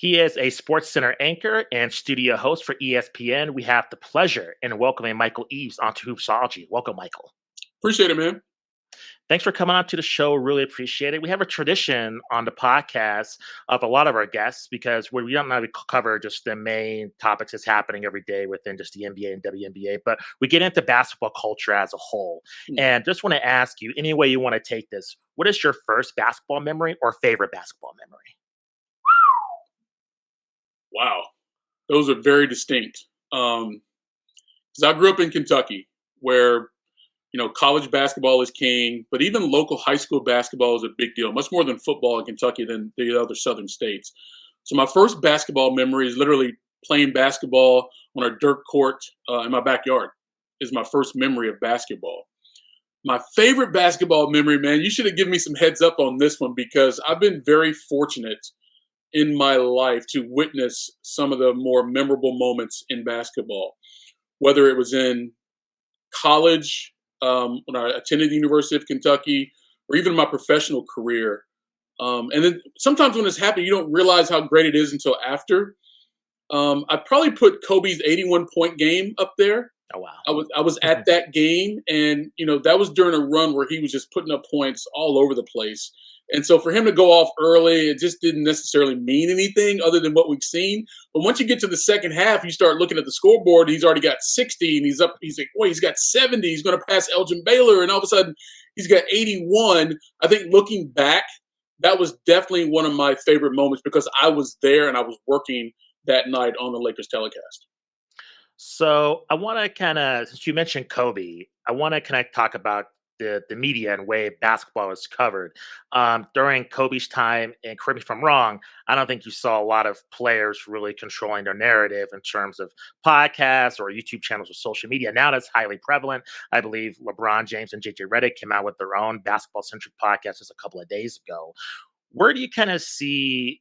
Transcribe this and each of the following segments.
He is a SportsCenter anchor and studio host for ESPN. We have the pleasure in welcoming Michael Eaves onto Hoopsology. Welcome, Michael. Appreciate it, man. Thanks for coming on to the show. Really appreciate it. We have a tradition on the podcast of a lot of our guests because we don't really cover just the main topics that's happening every day within just the NBA and WNBA, but we get into basketball culture as a whole. And just want to ask you, any way you want to take this, what is your first basketball memory or favorite basketball memory? Wow. Those are very distinct. Because I grew up in Kentucky where, college basketball is king, but even local high school basketball is a big deal, much more than football in Kentucky than the other southern states. So my first basketball memory is literally playing basketball on a dirt court in my backyard is my first memory of basketball. My favorite basketball memory, man, you should have given me some heads up on this one because I've been very fortunate in my life to witness some of the more memorable moments in basketball, whether it was in college, when I attended the University of Kentucky, or even my professional career. And then sometimes when it's happening, you don't realize how great it is until after. I'd probably put Kobe's 81-point game up there. Oh, wow. I was at that game, and that was during a run where he was just putting up points all over the place. And so for him to go off early, it just didn't necessarily mean anything other than what we've seen. But once you get to the second half, you start looking at the scoreboard. He's already got 60, and he's like, wait, he's got 70. He's going to pass Elgin Baylor, and all of a sudden he's got 81. I think looking back, that was definitely one of my favorite moments because I was there and I was working that night on the Lakers telecast. So I want to since you mentioned Kobe, I want to talk about the media and way basketball is covered. During Kobe's time, and correct me if I'm wrong, I don't think you saw a lot of players really controlling their narrative in terms of podcasts or YouTube channels or social media. Now that's highly prevalent. I believe LeBron James and JJ Redick came out with their own basketball-centric podcast just a couple of days ago. Where do you see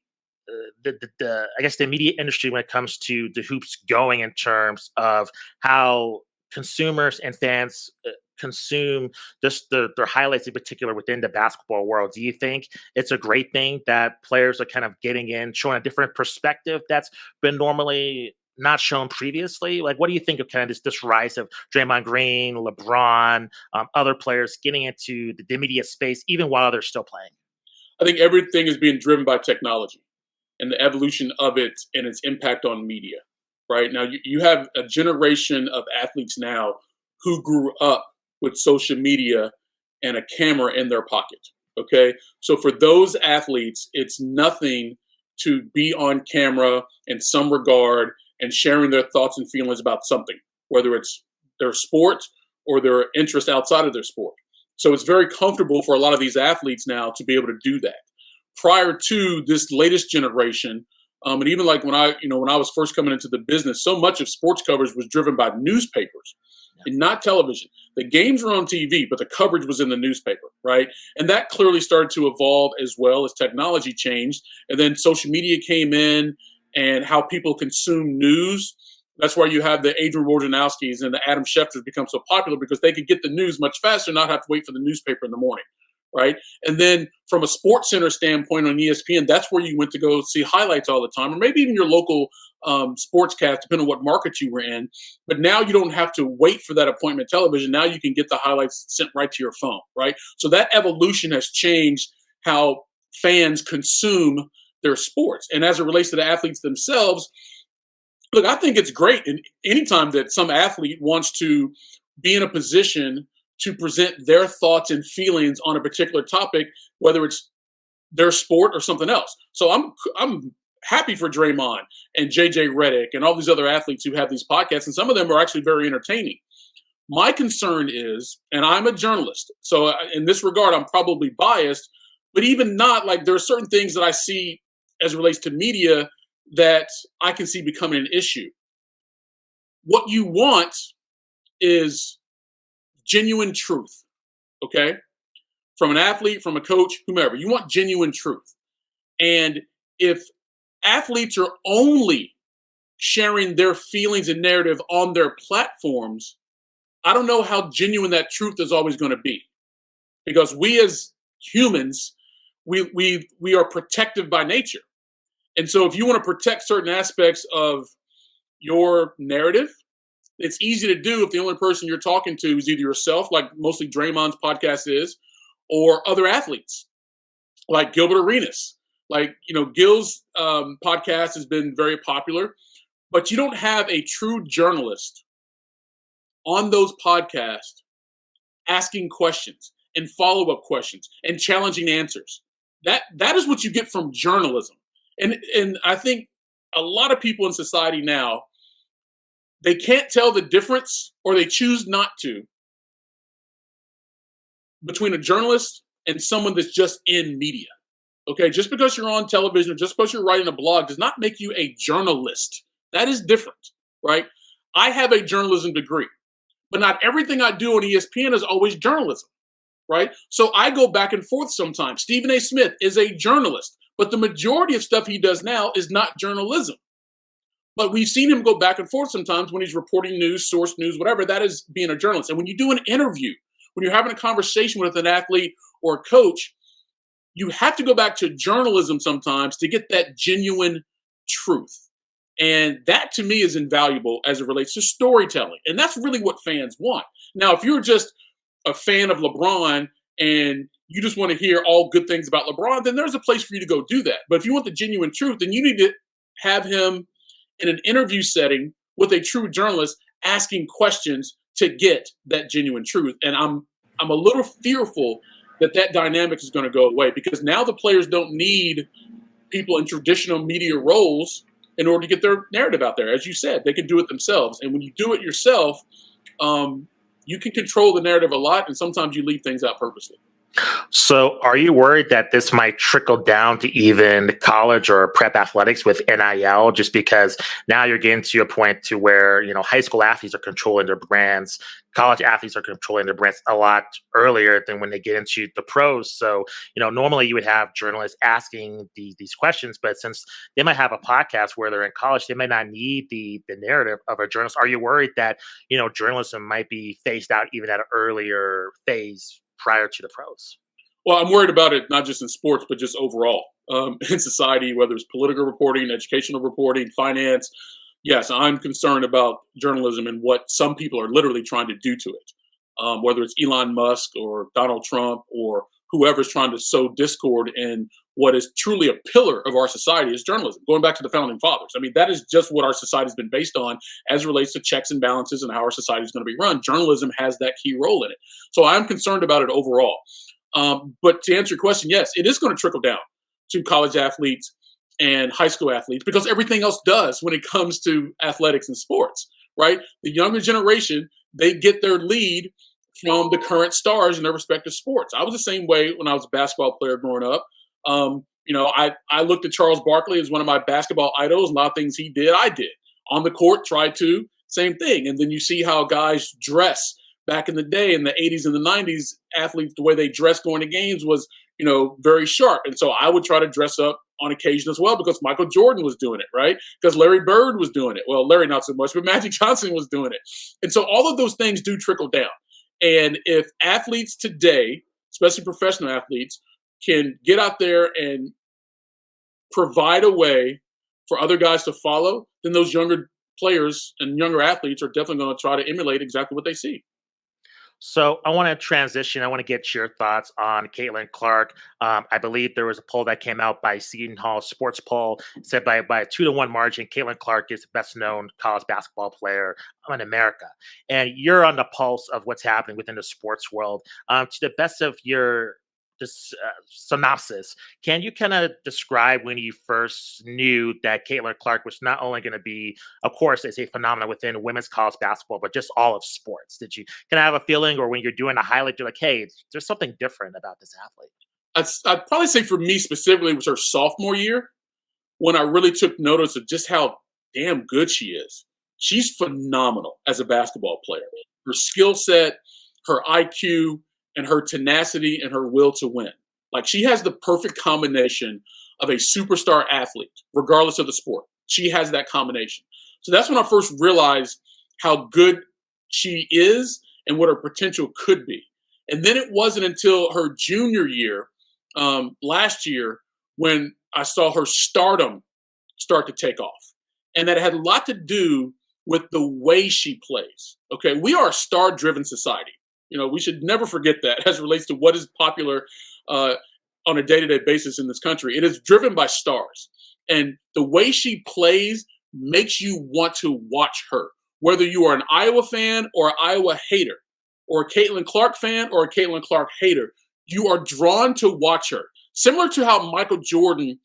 I guess the media industry when it comes to the hoops going in terms of how consumers and fans consume just their highlights in particular within the basketball world? Do you think it's a great thing that players are kind of getting in, showing a different perspective that's been normally not shown previously? Like, what do you think of kind of this rise of Draymond Green, LeBron, other players getting into the media space even while they're still playing? I think everything is being driven by technology and the evolution of it and its impact on media. Right now, you have a generation of athletes now who grew up with social media and a camera in their pocket. Okay. So for those athletes, it's nothing to be on camera in some regard and sharing their thoughts and feelings about something, whether it's their sport or their interest outside of their sport. So it's very comfortable for a lot of these athletes now to be able to do that. Prior to this latest generation, and even like when I was first coming into the business, so much of sports coverage was driven by newspapers and not television. The games were on TV, but the coverage was in the newspaper, right? And that clearly started to evolve as well as technology changed. And then social media came in and how people consume news. That's why you have the Adrian Wojnarowskis and the Adam Schefters become so popular because they could get the news much faster and not have to wait for the newspaper in the morning. Right. And then from a SportsCenter standpoint on ESPN, that's where you went to go see highlights all the time, or maybe even your local sportscast, depending on what market you were in. But now you don't have to wait for that appointment television. Now you can get the highlights sent right to your phone. Right. So that evolution has changed how fans consume their sports. And as it relates to the athletes themselves, look, I think it's great. And anytime that some athlete wants to be in a position to present their thoughts and feelings on a particular topic, whether it's their sport or something else. So I'm happy for Draymond and JJ Redick and all these other athletes who have these podcasts, and some of them are actually very entertaining. My concern is, and I'm a journalist, so in this regard, I'm probably biased, but even not, like there are certain things that I see as it relates to media that I can see becoming an issue. What you want is genuine truth, okay? From an athlete, from a coach, whomever. You want genuine truth. And if athletes are only sharing their feelings and narrative on their platforms, I don't know how genuine that truth is always going to be. Because we as humans, we are protective by nature. And so if you want to protect certain aspects of your narrative, it's easy to do if the only person you're talking to is either yourself, like mostly Draymond's podcast is, or other athletes, like Gilbert Arenas. Like, Gil's podcast has been very popular, but you don't have a true journalist on those podcasts asking questions and follow-up questions and challenging answers. That is what you get from journalism. And I think a lot of people in society now, they can't tell the difference, or they choose not to, between a journalist and someone that's just in media. Okay, just because you're on television or just because you're writing a blog does not make you a journalist. That is different, right? I have a journalism degree, but not everything I do on ESPN is always journalism, right? So I go back and forth sometimes. Stephen A. Smith is a journalist, but the majority of stuff he does now is not journalism. But we've seen him go back and forth sometimes when he's reporting news, source news, whatever. That is being a journalist. And when you do an interview, when you're having a conversation with an athlete or a coach, you have to go back to journalism sometimes to get that genuine truth. And that, to me, is invaluable as it relates to storytelling. And that's really what fans want. Now, if you're just a fan of LeBron and you just want to hear all good things about LeBron, then there's a place for you to go do that. But if you want the genuine truth, then you need to have him in an interview setting with a true journalist asking questions to get that genuine truth. And I'm a little fearful that dynamic is going to go away, because now the players don't need people in traditional media roles in order to get their narrative out there. As you said, they can do it themselves. And when you do it yourself, you can control the narrative a lot, and sometimes you leave things out purposely. So are you worried that this might trickle down to even college or prep athletics with NIL, just because now you're getting to a point to where, high school athletes are controlling their brands, college athletes are controlling their brands a lot earlier than when they get into the pros. So, normally you would have journalists asking these questions, but since they might have a podcast where they're in college, they might not need the narrative of a journalist. Are you worried that, journalism might be phased out even at an earlier phase prior to the pros? Well, I'm worried about it not just in sports, but just overall in society, whether it's political reporting, educational reporting, finance. Yes, I'm concerned about journalism and what some people are literally trying to do to it, whether it's Elon Musk or Donald Trump or whoever's trying to sow discord in what is truly a pillar of our society is journalism. Going back to the founding fathers, I mean, that is just what our society has been based on as it relates to checks and balances and how our society is going to be run. Journalism has that key role in it. So I'm concerned about it overall. But to answer your question, yes, it is going to trickle down to college athletes and high school athletes, because everything else does when it comes to athletics and sports, right? The younger generation, they get their lead from the current stars in their respective sports. I was the same way when I was a basketball player growing up. I looked at Charles Barkley as one of my basketball idols. A lot of things he did, I did. On the court, tried to, same thing. And then you see how guys dress back in the day in the 80s and the 90s. Athletes, the way they dressed going to games was, very sharp. And so I would try to dress up on occasion as well, because Michael Jordan was doing it, right? Because Larry Bird was doing it. Well, Larry not so much, but Magic Johnson was doing it. And so all of those things do trickle down. And if athletes today, especially professional athletes, can get out there and provide a way for other guys to follow, then those younger players and younger athletes are definitely going to try to emulate exactly what they see. So I want to transition. I want to get your thoughts on Caitlin Clark. I believe there was a poll that came out by Seton Hall Sports Poll, said by a 2-1 margin, Caitlin Clark is the best known college basketball player in America. And you're on the pulse of what's happening within the sports world. To the best of your synopsis, can you kind of describe when you first knew that Caitlin Clark was not only going to be, of course, as a phenomenon within women's college basketball, but just all of sports? Did you kind of have a feeling, or when you're doing a highlight, you're like, hey, there's something different about this athlete? I'd probably say for me specifically, it was her sophomore year when I really took notice of just how damn good she is. She's phenomenal as a basketball player. Her skill set, her IQ, and her tenacity and her will to win. Like, she has the perfect combination of a superstar athlete, regardless of the sport. She has that combination. So that's when I first realized how good she is and what her potential could be. And then it wasn't until her junior year, last year, when I saw her stardom start to take off. And that had a lot to do with the way she plays. Okay, we are a star-driven society. We should never forget that as it relates to what is popular uh, on a day-to-day basis in this country. It is driven by stars, and the way she plays makes you want to watch her. Whether you are an Iowa fan or an Iowa hater, or a Caitlin Clark fan or a Caitlin Clark hater, you are drawn to watch her. Similar to how Michael Jordan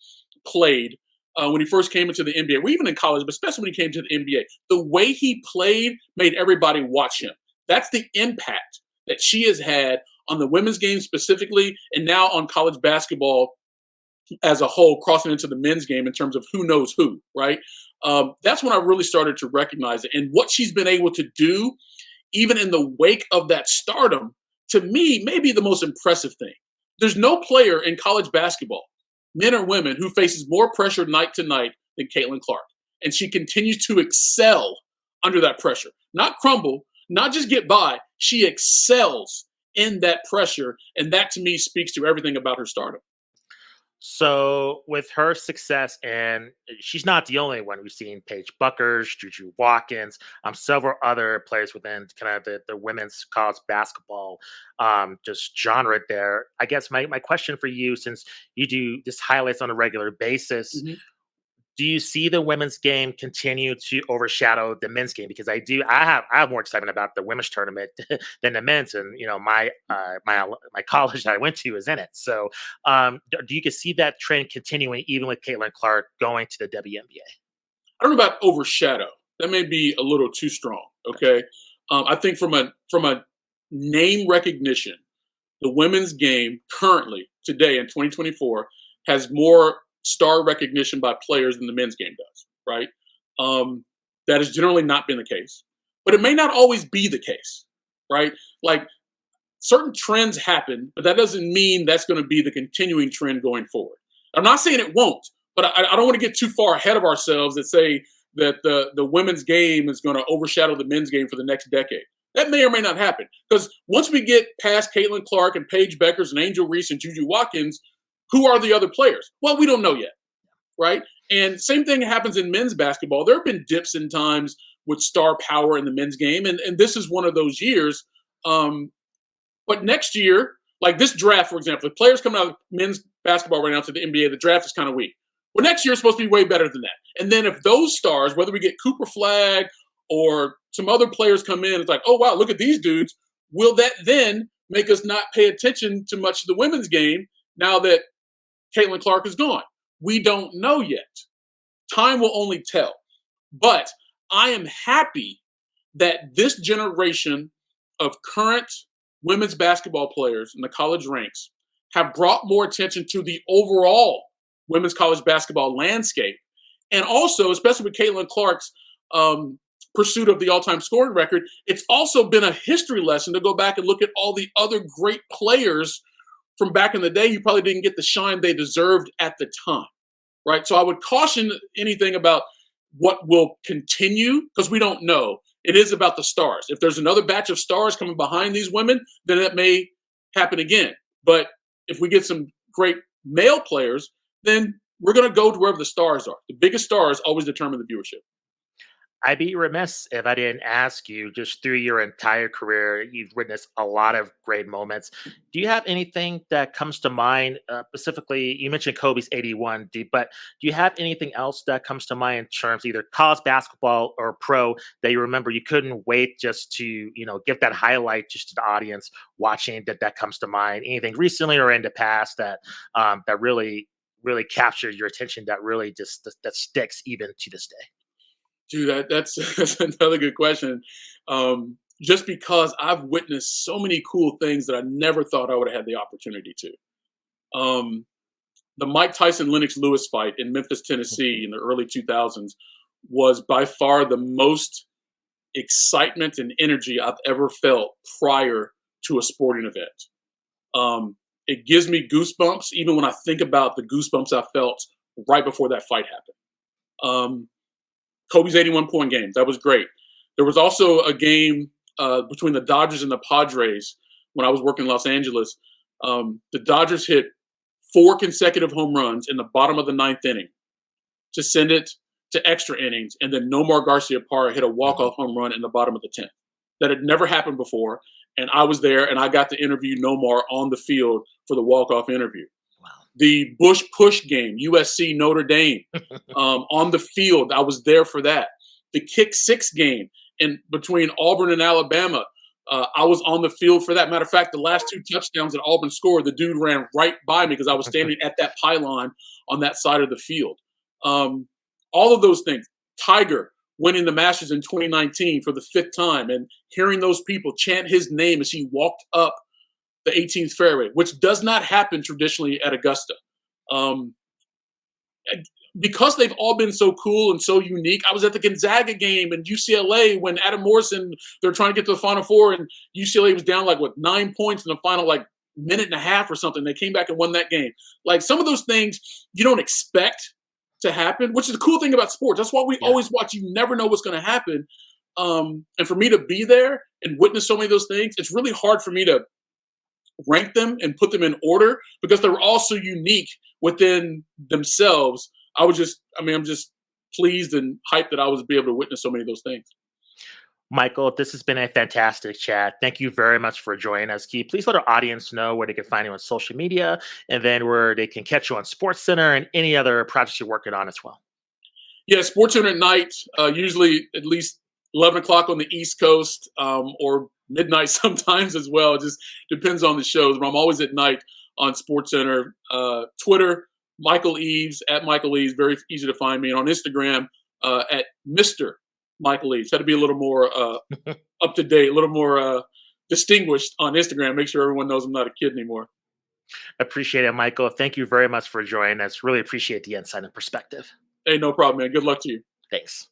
played when he first came into the NBA, or even in college, but especially when he came to the NBA. The way he played made everybody watch him. That's the impact that she has had on the women's game specifically, and now on college basketball as a whole, crossing into the men's game in terms of who knows who, right? That's when I really started to recognize it. And what she's been able to do, even in the wake of that stardom, to me, may be the most impressive thing. There's no player in college basketball, men or women, who faces more pressure night to night than Caitlin Clark. And she continues to excel under that pressure. Not crumble, not just get by. She excels in that pressure. And that, to me, speaks to everything about her stardom. So with her success, and she's not the only one. We've seen Paige Buckers, Juju Watkins, several other players within kind of the women's college basketball just genre there. I guess my question for you, since you do this highlights on a regular basis, Mhm. do you see the women's game continue to overshadow the men's game? Because I have more excitement about the women's tournament than the men's, and my college that I went to is in it. So, do you can see that trend continuing even with Caitlin Clark going to the WNBA? I don't know about overshadow. That may be a little too strong. Okay, I think from a name recognition, the women's game currently today in 2024 has more star recognition by players than the men's game does. Right? That has generally not been the case, but it may not always be the case. Right? Like certain trends happen, but that doesn't mean that's going to be the continuing trend going forward. I'm not saying it won't, but I don't want to get too far ahead of ourselves and say that the women's game is going to overshadow the men's game for the next decade. That may or may not happen, because once we get past Caitlin Clark and Paige Beckers and Angel Reese and Juju Watkins, who are the other players? Well, we don't know yet, right? And same thing happens in men's basketball. There have been dips in times with star power in the men's game, and this is one of those years. But next year, like this draft, for example, if players coming out of men's basketball right now to the NBA, the draft is kind of weak. Well, next year is supposed to be way better than that. And then if those stars, whether we get Cooper Flag or some other players come in, it's like, oh, wow, look at these dudes. Will that then make us not pay attention to much of the women's game now that Caitlin Clark is gone? We don't know yet. Time will only tell. But I am happy that this generation of current women's basketball players in the college ranks have brought more attention to the overall women's college basketball landscape. And also, especially with Caitlin Clark's pursuit of the all-time scoring record, it's also been a history lesson to go back and look at all the other great players from back in the day who probably didn't get the shine they deserved at the time, right? So I would caution anything about what will continue, because we don't know. It is about the stars. If there's another batch of stars coming behind these women, then that may happen again. But if we get some great male players, then we're going to go to wherever the stars are. The biggest stars always determine the viewership. I'd be remiss if I didn't ask you, just through your entire career, you've witnessed a lot of great moments. Do you have anything that comes to mind? Specifically, you mentioned Kobe's 81, but do you have anything else that comes to mind in terms of either college basketball or pro that you remember you couldn't wait just to, give that highlight just to the audience watching, that comes to mind? Anything recently or in the past that really captured your attention, that really just that sticks even to this day? Dude, that's another good question. Just because I've witnessed so many cool things that I never thought I would have had the opportunity to. The Mike Tyson Lennox Lewis fight in Memphis, Tennessee in the early 2000s was by far the most excitement and energy I've ever felt prior to a sporting event. It gives me goosebumps even when I think about the goosebumps I felt right before that fight happened. Kobe's 81-point game. That was great. There was also a game between the Dodgers and the Padres when I was working in Los Angeles. The Dodgers hit 4 consecutive home runs in the bottom of the 9th inning to send it to extra innings, and then Nomar Garcia-Parra hit a Mhm. walk-off home run in the bottom of the 10th. That had never happened before, and I was there, and I got to interview Nomar on the field for the walk-off interview. Wow. The Bush Push game, USC Notre Dame, on the field, I was there for that. The Kick Six game in between Auburn and Alabama, I was on the field for that. Matter of fact, the last two touchdowns that Auburn scored, the dude ran right by me because I was standing at that pylon on that side of the field. Um, all of those things. Tiger winning the Masters in 2019 for the fifth time, and hearing those people chant his name as he walked up the 18th fairway, which does not happen traditionally at Augusta. Um, because they've all been so cool and so unique. I was at the Gonzaga game and UCLA when Adam Morrison, they're trying to get to the Final Four, and UCLA was down like 9 points in the final minute and a half or something. They came back and won that game. Like some of those things you don't expect to happen, which is the cool thing about sports. That's why we Yeah. always watch. You never know what's going to happen. And for me to be there and witness so many of those things, it's really hard for me to rank them and put them in order because they're all so unique within themselves. I'm just pleased and hyped that I was be able to witness so many of those things. Michael, this has been a fantastic chat. Thank you very much for joining us. Can you please let our audience know where they can find you on social media and then where they can catch you on SportsCenter and any other projects you're working on as well? Yeah, SportsCenter at night, usually at least 11 o'clock on the East Coast, or midnight sometimes as well. It just depends on the shows. But I'm always at night on SportsCenter. Twitter, Michael Eaves, at Michael Eaves, very easy to find me. And on Instagram, at Mr. Michael Eaves. Had to be a little more up to date, a little more distinguished on Instagram. Make sure everyone knows I'm not a kid anymore. Appreciate it, Michael. Thank you very much for joining us. Really appreciate the insight and perspective. Hey, no problem, man. Good luck to you. Thanks.